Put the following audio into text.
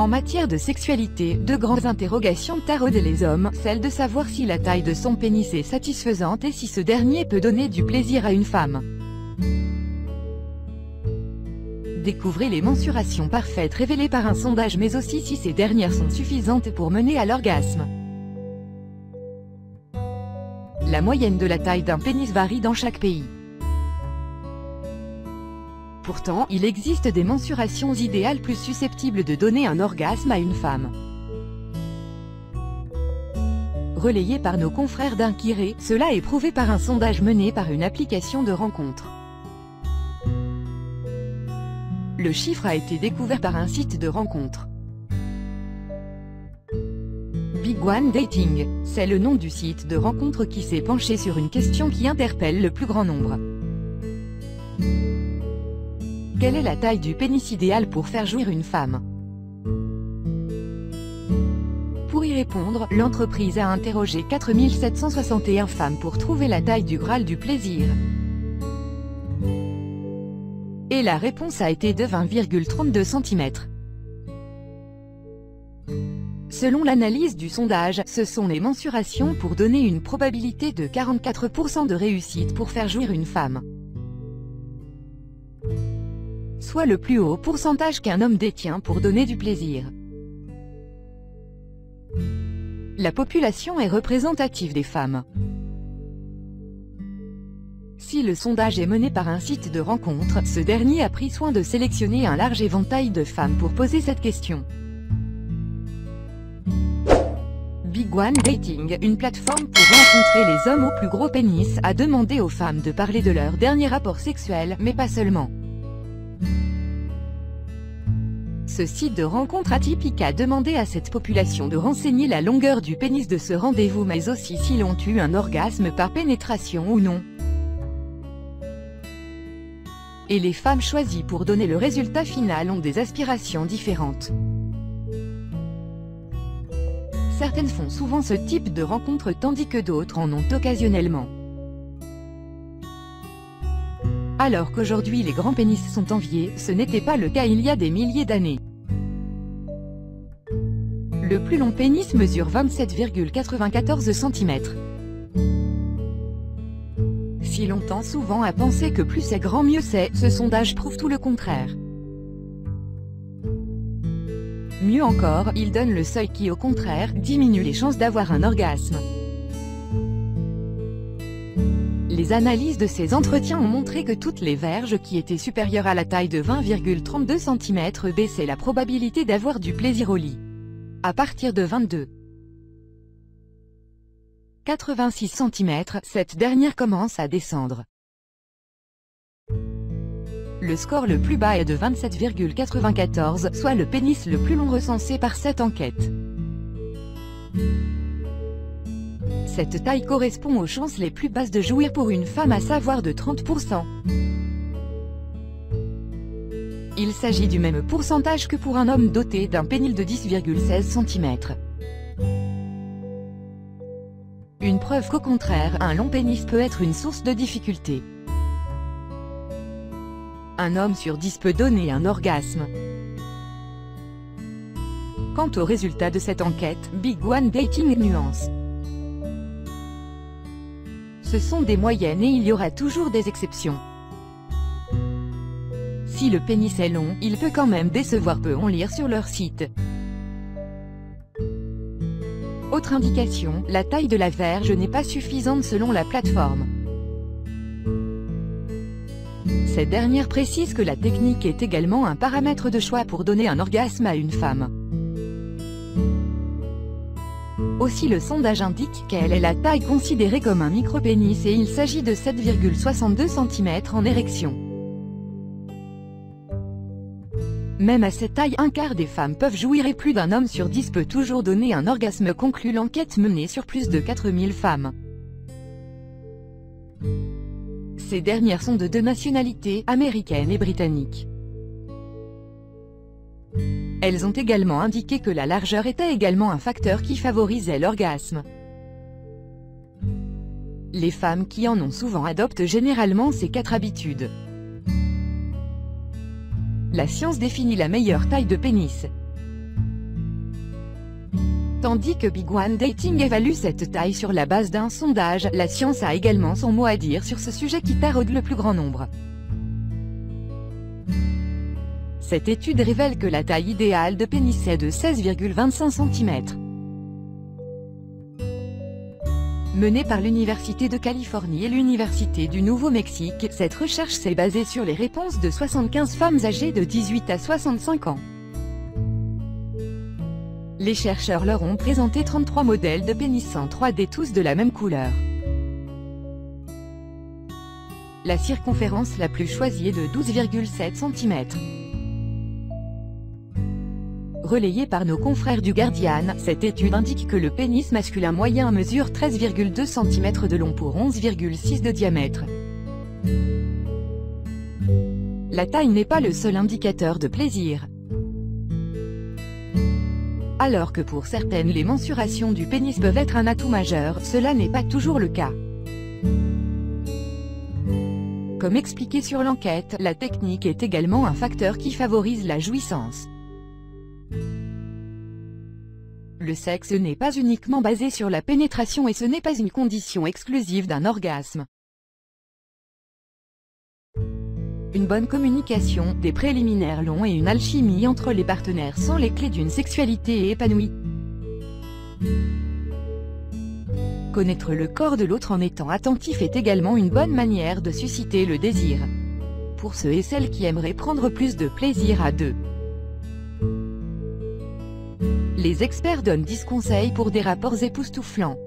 En matière de sexualité, deux grandes interrogations taraudent les hommes, celle de savoir si la taille de son pénis est satisfaisante et si ce dernier peut donner du plaisir à une femme. Découvrez les mensurations parfaites révélées par un sondage mais aussi si ces dernières sont suffisantes pour mener à l'orgasme. La moyenne de la taille d'un pénis varie dans chaque pays. Pourtant, il existe des mensurations idéales plus susceptibles de donner un orgasme à une femme. Relayé par nos confrères d'Inquiré, cela est prouvé par un sondage mené par une application de rencontre. Le chiffre a été découvert par un site de rencontre. Big One Dating, c'est le nom du site de rencontre qui s'est penché sur une question qui interpelle le plus grand nombre. Quelle est la taille du pénis idéal pour faire jouir une femme? Pour y répondre, l'entreprise a interrogé 4761 femmes pour trouver la taille du Graal du plaisir. Et la réponse a été de 20,32 cm. Selon l'analyse du sondage, ce sont les mensurations pour donner une probabilité de 44% de réussite pour faire jouir une femme. Soit le plus haut pourcentage qu'un homme détient pour donner du plaisir. La population est représentative des femmes. Si le sondage est mené par un site de rencontre, ce dernier a pris soin de sélectionner un large éventail de femmes pour poser cette question. Big One Dating, une plateforme pour rencontrer les hommes au plus gros pénis, a demandé aux femmes de parler de leur dernier rapport sexuel, mais pas seulement. Ce site de rencontre atypique a demandé à cette population de renseigner la longueur du pénis de ce rendez-vous mais aussi s'ils ont eu un orgasme par pénétration ou non. Et les femmes choisies pour donner le résultat final ont des aspirations différentes. Certaines font souvent ce type de rencontre tandis que d'autres en ont occasionnellement. Alors qu'aujourd'hui les grands pénis sont enviés, ce n'était pas le cas il y a des milliers d'années. Le plus long pénis mesure 27,94 cm. Si longtemps souvent à penser que plus c'est grand mieux c'est, ce sondage prouve tout le contraire. Mieux encore, il donne le seuil qui au contraire, diminue les chances d'avoir un orgasme. Les analyses de ces entretiens ont montré que toutes les verges qui étaient supérieures à la taille de 20,32 cm baissaient la probabilité d'avoir du plaisir au lit. À partir de 22,86 cm, cette dernière commence à descendre. Le score le plus bas est de 27,94, soit le pénis le plus long recensé par cette enquête. Cette taille correspond aux chances les plus basses de jouir pour une femme, à savoir de 30%. Il s'agit du même pourcentage que pour un homme doté d'un pénis de 10,16 cm. Une preuve qu'au contraire, un long pénis peut être une source de difficulté. Un homme sur 10 peut donner un orgasme. Quant aux résultats de cette enquête, Big One Dating nuance. Ce sont des moyennes et il y aura toujours des exceptions. Si le pénis est long, il peut quand même décevoir, peut-on lire sur leur site. Autre indication, la taille de la verge n'est pas suffisante selon la plateforme. Cette dernière précise que la technique est également un paramètre de choix pour donner un orgasme à une femme. Aussi le sondage indique quelle est la taille considérée comme un micro-pénis et il s'agit de 7,62 cm en érection. Même à cette taille, un quart des femmes peuvent jouir et plus d'un homme sur 10 peut toujours donner un orgasme, conclut l'enquête menée sur plus de 4000 femmes. Ces dernières sont de deux nationalités, américaine et britannique. Elles ont également indiqué que la largeur était également un facteur qui favorisait l'orgasme. Les femmes qui en ont souvent adoptent généralement ces 4 habitudes. La science définit la meilleure taille de pénis. Tandis que Big One Dating évalue cette taille sur la base d'un sondage, la science a également son mot à dire sur ce sujet qui taraude le plus grand nombre. Cette étude révèle que la taille idéale de pénis est de 16,25 cm. Menée par l'Université de Californie et l'Université du Nouveau-Mexique, cette recherche s'est basée sur les réponses de 75 femmes âgées de 18 à 65 ans. Les chercheurs leur ont présenté 33 modèles de pénis en 3D, tous de la même couleur. La circonférence la plus choisie est de 12,7 cm. Relayée par nos confrères du Guardian, cette étude indique que le pénis masculin moyen mesure 13,2 cm de long pour 11,6 de diamètre. La taille n'est pas le seul indicateur de plaisir. Alors que pour certaines les mensurations du pénis peuvent être un atout majeur, cela n'est pas toujours le cas. Comme expliqué sur l'enquête, la technique est également un facteur qui favorise la jouissance. Le sexe n'est pas uniquement basé sur la pénétration et ce n'est pas une condition exclusive d'un orgasme. Une bonne communication, des préliminaires longs et une alchimie entre les partenaires sont les clés d'une sexualité épanouie. Connaître le corps de l'autre en étant attentif est également une bonne manière de susciter le désir. Pour ceux et celles qui aimeraient prendre plus de plaisir à deux. Les experts donnent 10 conseils pour des rapports époustouflants.